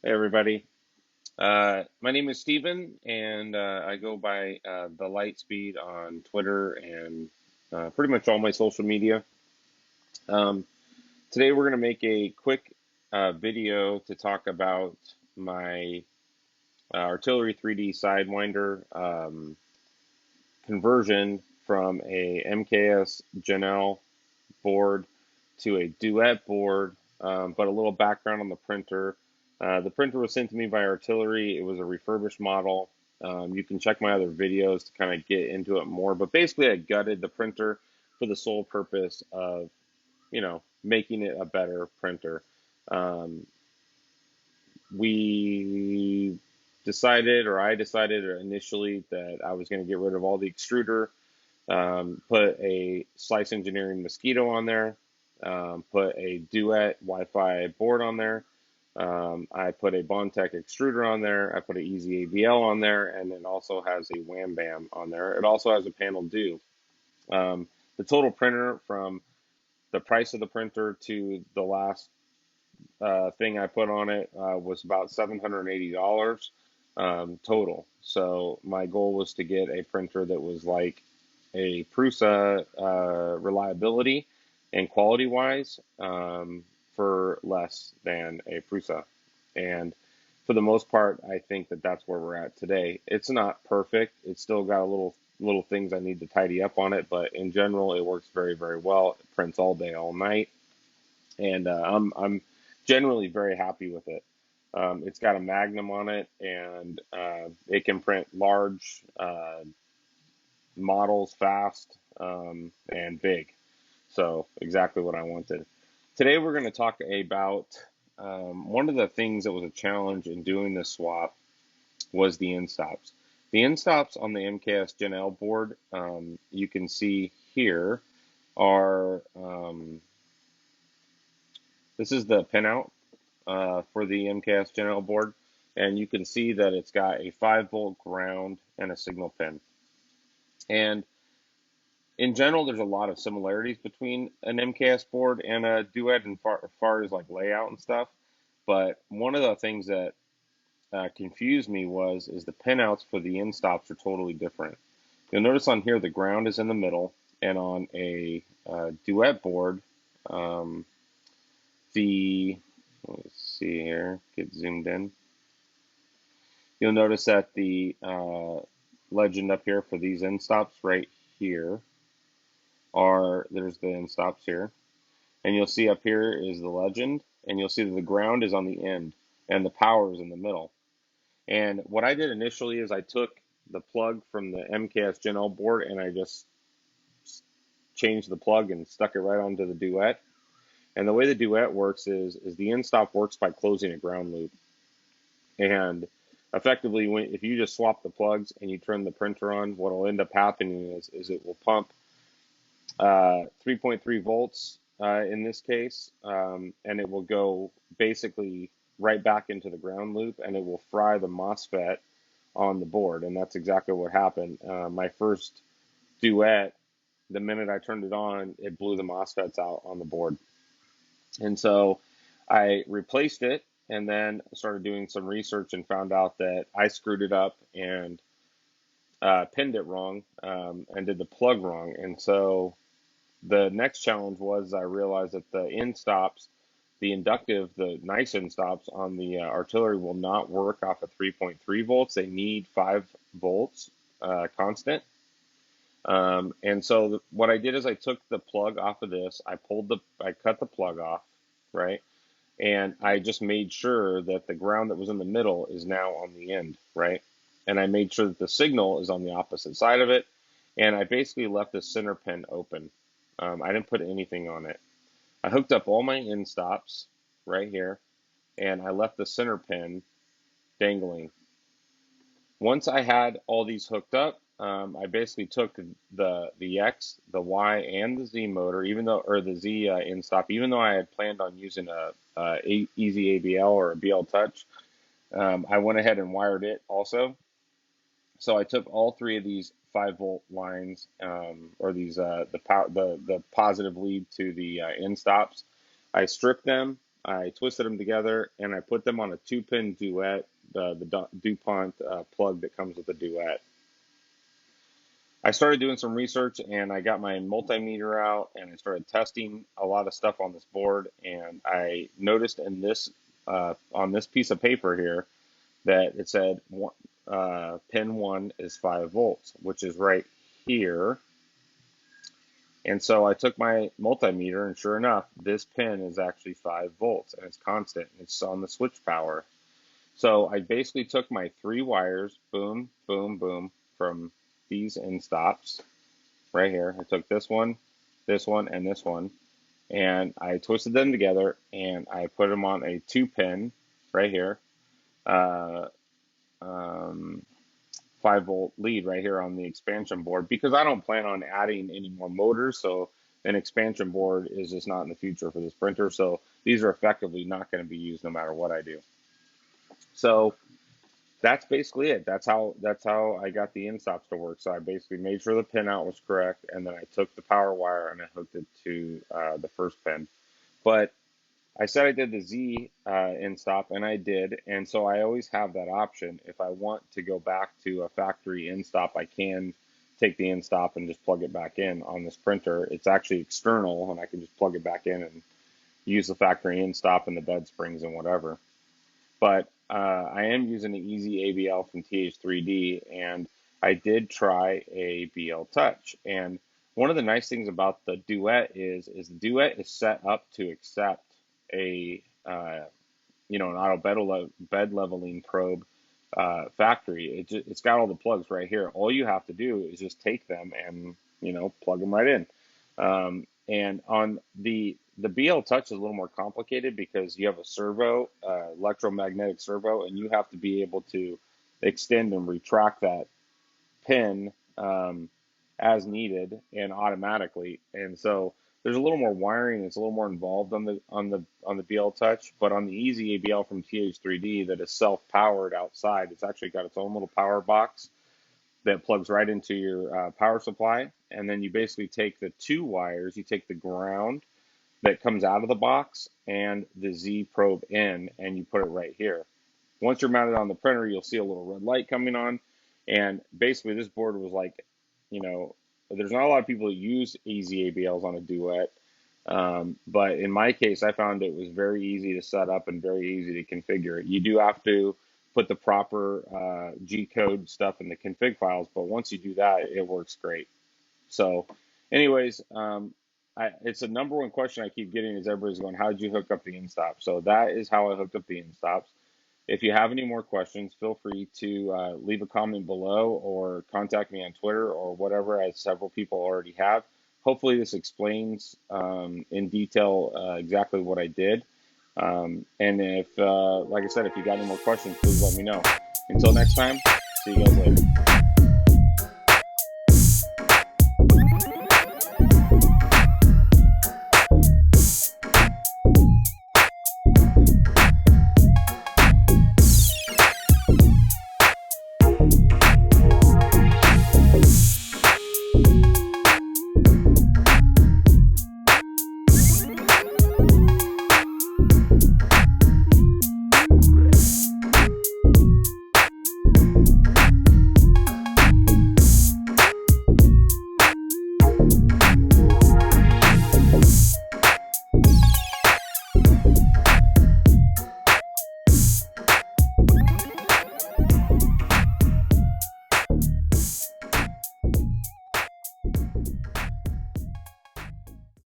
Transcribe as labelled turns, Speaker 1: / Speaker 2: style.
Speaker 1: Hey everybody. My name is Steven, and I go by the Lightspeed on Twitter and pretty much all my social media. Um, Today we're going to make a quick video to talk about my Artillery3D Sidewinder conversion from a MKS Janelle board to a Duet board, but a little background on the printer. The printer was sent to me by Artillery. It was a refurbished model. You can check my other videos to kind of get into it more, but basically I gutted the printer for the sole purpose of, making it a better printer. Um, we decided, or I decided initially, that I was going to get rid of all the extruder, put a Slice Engineering Mosquito on there, put a Duet Wi-Fi board on there. I put a Bondtech extruder on there. I put an Easy ABL on there, and it also has a Wham Bam on there. It also has a panel due. The total printer, from the price of the printer to the last thing I put on it, was about $780 total. So my goal was to get a printer that was like a Prusa reliability and quality wise, for less than a Prusa. And for the most part, I think that that's where we're at today. It's not perfect. It's still got a little things I need to tidy up on it, but in general, it works very, very well. It prints all day, all night, and I'm generally very happy with it. It's got a Magnum on it, and it can print large models fast, and big. So exactly what I wanted. Today we're going to talk about one of the things that was a challenge in doing this swap was the end stops. The end stops on the MKS Gen L board, you can see here, are this is the pinout for the MKS Gen L board, and you can see that it's got a 5-volt ground and a signal pin. And in general, there's a lot of similarities between an MKS board and a Duet as far as like layout and stuff. But one of the things that confused me is the pinouts for the end stops are totally different. You'll notice on here the ground is in the middle, and on a Duet board, um, the let's see here, get zoomed in. You'll notice that the legend up here for these end stops right here there's the end stops here. And you'll see up here is the legend, and you'll see that the ground is on the end and the power is in the middle. And what I did initially is I took the plug from the MKS Gen L board and I just changed the plug and stuck it right onto the Duet. And the way the Duet works is the end stop works by closing a ground loop. And effectively, if you just swap the plugs and you turn the printer on, what will end up happening is it will pump 3.3 volts in this case, and it will go basically right back into the ground loop, and it will fry the MOSFET on the board. And that's exactly what happened. My first Duet, the minute I turned it on, it blew the MOSFETs out on the board. And so I replaced it, and then started doing some research and found out that I screwed it up and pinned it wrong, and did the plug wrong. And so the next challenge was I realized that the end stops, the inductive, the nice end stops on the Artillery will not work off of 3.3 volts. They need 5 volts constant. And so what I did is I took the plug off of this. I cut the plug off, right? And I just made sure that the ground that was in the middle is now on the end, right? And I made sure that the signal is on the opposite side of it. And I basically left the center pin open. I didn't put anything on it. I hooked up all my end stops right here, and I left the center pin dangling. Once I had all these hooked up, I basically took the X, the Y, and the Z motor, or the Z end stop, even though I had planned on using a Easy ABL or a BL Touch. I went ahead and wired it also. So I took all 3 of these 5-volt lines, or these the positive lead to the end stops. I stripped them, I twisted them together, and I put them on a 2-pin Duet, the DuPont plug that comes with the Duet. I started doing some research, and I got my multimeter out, and I started testing a lot of stuff on this board. And I noticed in this on this piece of paper here that it said pin 1 is 5 volts, which is right here. And so I took my multimeter, and sure enough, this pin is actually 5 volts, and it's constant. It's on the switch power. So I basically took my 3 wires, boom, boom, boom, from these end stops right here. I took this one, and this one, and I twisted them together, and I put them on a 2-pin right here, uh, um, 5-volt lead right here on the expansion board, because I don't plan on adding any more motors. So an expansion board is just not in the future for this printer. So these are effectively not going to be used no matter what I do. So that's basically it. That's how I got the end stops to work. So I basically made sure the pin out was correct, and then I took the power wire and I hooked it to the first pin. But I said I did the Z end stop, and I did, and so I always have that option. If I want to go back to a factory end stop, I can take the end stop and just plug it back in on this printer. It's actually external, and I can just plug it back in and use the factory end stop and the bed springs and whatever. But I am using an easy ABL from TH3D, and I did try a BL Touch. And one of the nice things about the Duet is the Duet is set up to accept a an auto bed leveling probe factory. It's got all the plugs right here. All you have to do is just take them and plug them right in. And on the BL Touch is a little more complicated because you have a servo, electromagnetic servo, and you have to be able to extend and retract that pin as needed and automatically. And so there's a little more wiring. It's a little more involved on the BL Touch, but on the Easy ABL from TH3D that is self-powered outside, it's actually got its own little power box that plugs right into your power supply. And then you basically take the 2 wires, you take the ground that comes out of the box and the Z probe in, and you put it right here. Once you're mounted on the printer, you'll see a little red light coming on. And basically this board was like, there's not a lot of people that use easy ABLs on a Duet. But in my case, I found it was very easy to set up and very easy to configure. You do have to put the proper G-code stuff in the config files, but once you do that, it works great. So anyways, it's a number one question I keep getting is everybody's going, how did you hook up the end stop? So that is how I hooked up the end stops. If you have any more questions, feel free to leave a comment below or contact me on Twitter or whatever, as several people already have. Hopefully this explains in detail exactly what I did. And if, like I said, if you got any more questions, please let me know. Until next time, see you guys later.